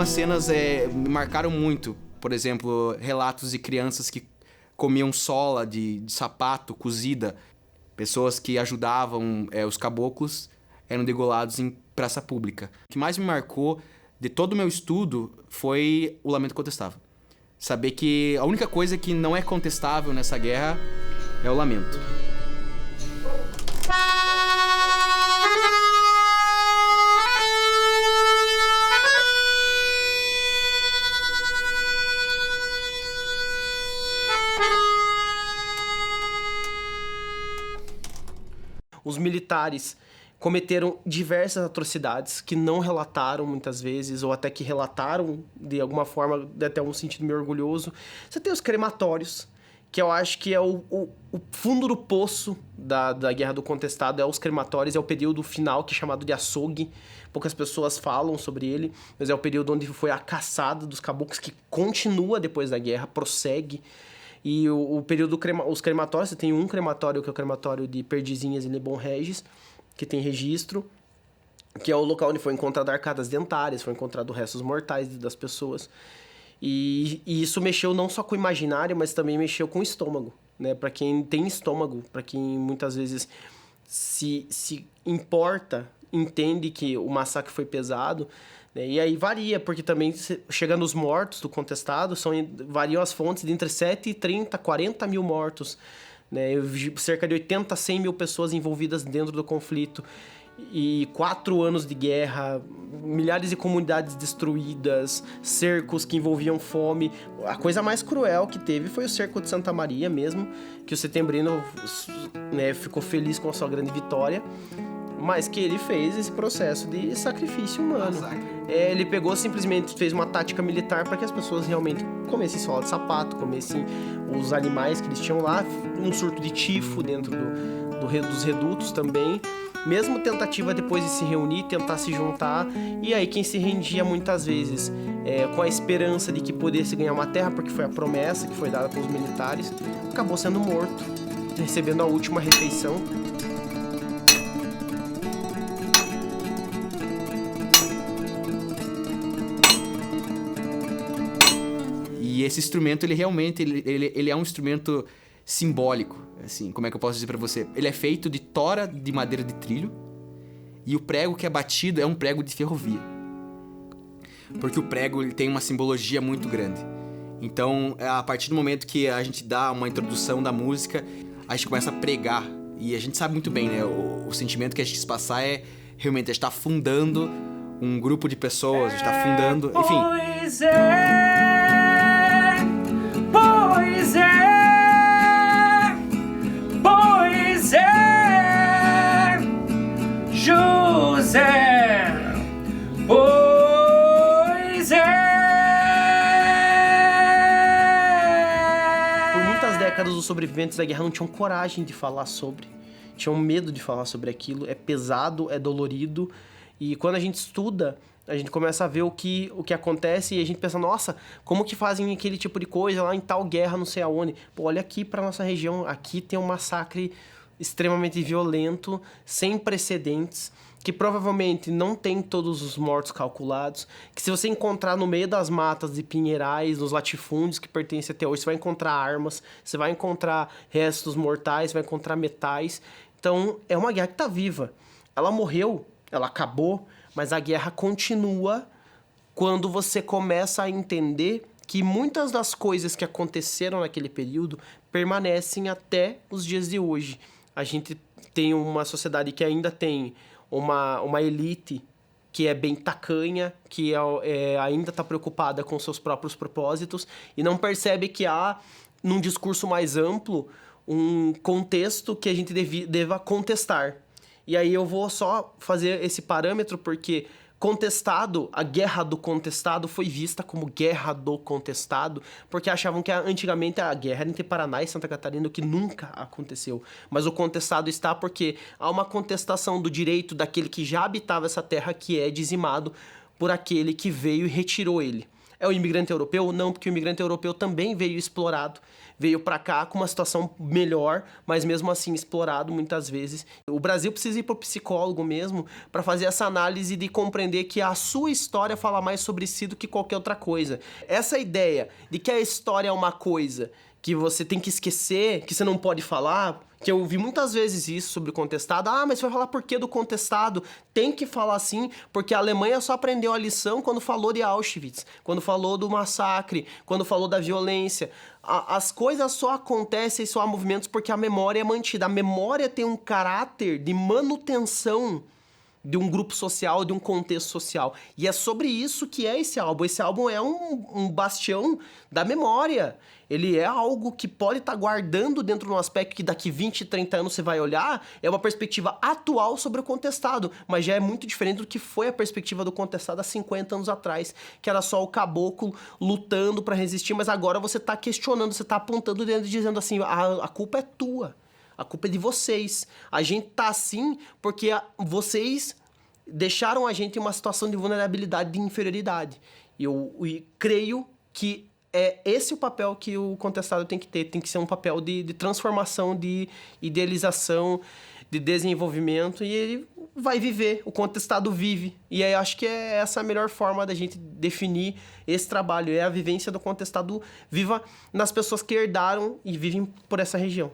algumas cenas me marcaram muito. Por exemplo, relatos de crianças que comiam sola de sapato cozida. Pessoas que ajudavam os caboclos eram degolados em praça pública. O que mais me marcou de todo o meu estudo foi o lamento contestável. Saber que a única coisa que não é contestável nessa guerra é o lamento. Os militares cometeram diversas atrocidades que não relataram muitas vezes, ou até que relataram de alguma forma, até um sentido meio orgulhoso. Você tem os crematórios, que eu acho que é o fundo do poço da Guerra do Contestado, é os crematórios, é o período final, que é chamado de açougue. Poucas pessoas falam sobre ele, mas é o período onde foi a caçada dos caboclos, que continua depois da guerra, prossegue. E o período os crematórios, você tem um crematório, que é o crematório de Perdizinhas e Lebon Regis, que tem registro, que é o local onde foi encontrado arcadas dentárias, foi encontrado restos mortais das pessoas. E isso mexeu não só com o imaginário, mas também mexeu com o estômago, né? Para quem tem estômago, para quem muitas vezes se importa, entende que o massacre foi pesado, né? E aí varia, porque também chega nos mortos do contestado, variam as fontes de entre 7 e 30, 40 mil mortos, né? Cerca de 80 a 100 mil pessoas envolvidas dentro do conflito. E 4 anos de guerra, milhares de comunidades destruídas, cercos que envolviam fome. A coisa mais cruel que teve foi o cerco de Santa Maria mesmo, que o setembrino, né, ficou feliz com a sua grande vitória, mas que ele fez esse processo de sacrifício humano. Ele pegou, simplesmente fez uma tática militar para que as pessoas realmente comessem sola de sapato, comessem os animais que eles tinham lá, um surto de tifo dentro dos redutos também. Mesmo tentativa depois de se reunir, tentar se juntar, e aí quem se rendia muitas vezes com a esperança de que pudesse ganhar uma terra, porque foi a promessa que foi dada pelos militares, acabou sendo morto, recebendo a última refeição. E esse instrumento, ele realmente ele é um instrumento simbólico, assim, como é que eu posso dizer pra você? Ele é feito de tora de madeira de trilho, e o prego que é batido é um prego de ferrovia. Porque o prego, ele tem uma simbologia muito grande. Então, a partir do momento que a gente dá uma introdução da música, a gente começa a pregar. E a gente sabe muito bem, né? O sentimento que a gente quis passar é realmente a gente tá fundando um grupo de pessoas, a gente tá fundando, enfim. Pois é, pois é. Pois é, José, pois é. Por muitas décadas, os sobreviventes da guerra não tinham coragem de falar sobre, tinham medo de falar sobre aquilo. É pesado, é dolorido, e quando a gente estuda, a gente começa a ver o que acontece, e a gente pensa, nossa, como que fazem aquele tipo de coisa lá em tal guerra, não sei aonde. Pô, olha aqui pra nossa região, aqui tem um massacre extremamente violento, sem precedentes, que provavelmente não tem todos os mortos calculados, que se você encontrar no meio das matas de pinheirais, nos latifúndios que pertencem até hoje, você vai encontrar armas, você vai encontrar restos mortais, você vai encontrar metais. Então, é uma guerra que tá viva. Ela morreu, ela acabou, mas a guerra continua quando você começa a entender que muitas das coisas que aconteceram naquele período permanecem até os dias de hoje. A gente tem uma sociedade que ainda tem uma elite que é bem tacanha, que ainda está preocupada com seus próprios propósitos e não percebe que há, num discurso mais amplo, um contexto que a gente deva contestar. E aí eu vou só fazer esse parâmetro porque contestado, a guerra do contestado foi vista como guerra do contestado, porque achavam que antigamente a guerra era entre Paraná e Santa Catarina, o que nunca aconteceu. Mas o contestado está porque há uma contestação do direito daquele que já habitava essa terra, que é dizimado por aquele que veio e retirou ele. É o imigrante europeu? Não, porque o imigrante europeu também veio explorado. Veio para cá com uma situação melhor, mas mesmo assim explorado muitas vezes. O Brasil precisa ir para o psicólogo mesmo para fazer essa análise de compreender que a sua história fala mais sobre si do que qualquer outra coisa. Essa ideia de que a história é uma coisa que você tem que esquecer, que você não pode falar, que eu ouvi muitas vezes isso sobre o contestado. Ah, mas você vai falar por que do contestado? Tem que falar assim, porque a Alemanha só aprendeu a lição quando falou de Auschwitz, quando falou do massacre, quando falou da violência. As coisas só acontecem, só há movimentos porque a memória é mantida. A memória tem um caráter de manutenção de um grupo social, de um contexto social. E é sobre isso que é esse álbum. Esse álbum é um bastião da memória. Ele é algo que pode estar guardando dentro de um aspecto que daqui 20, 30 anos você vai olhar, é uma perspectiva atual sobre o contestado, mas já é muito diferente do que foi a perspectiva do contestado há 50 anos atrás, que era só o caboclo lutando para resistir, mas agora você está questionando, você está apontando o dedo e dizendo assim, a culpa é tua. A culpa é de vocês. A gente tá assim porque vocês deixaram a gente em uma situação de vulnerabilidade, de inferioridade. E eu creio que é esse o papel que o contestado tem que ter. Tem que ser um papel de transformação, de idealização, de desenvolvimento. E ele vai viver. O contestado vive. E aí eu acho que é essa a melhor forma da gente definir esse trabalho. É a vivência do contestado viva nas pessoas que herdaram e vivem por essa região.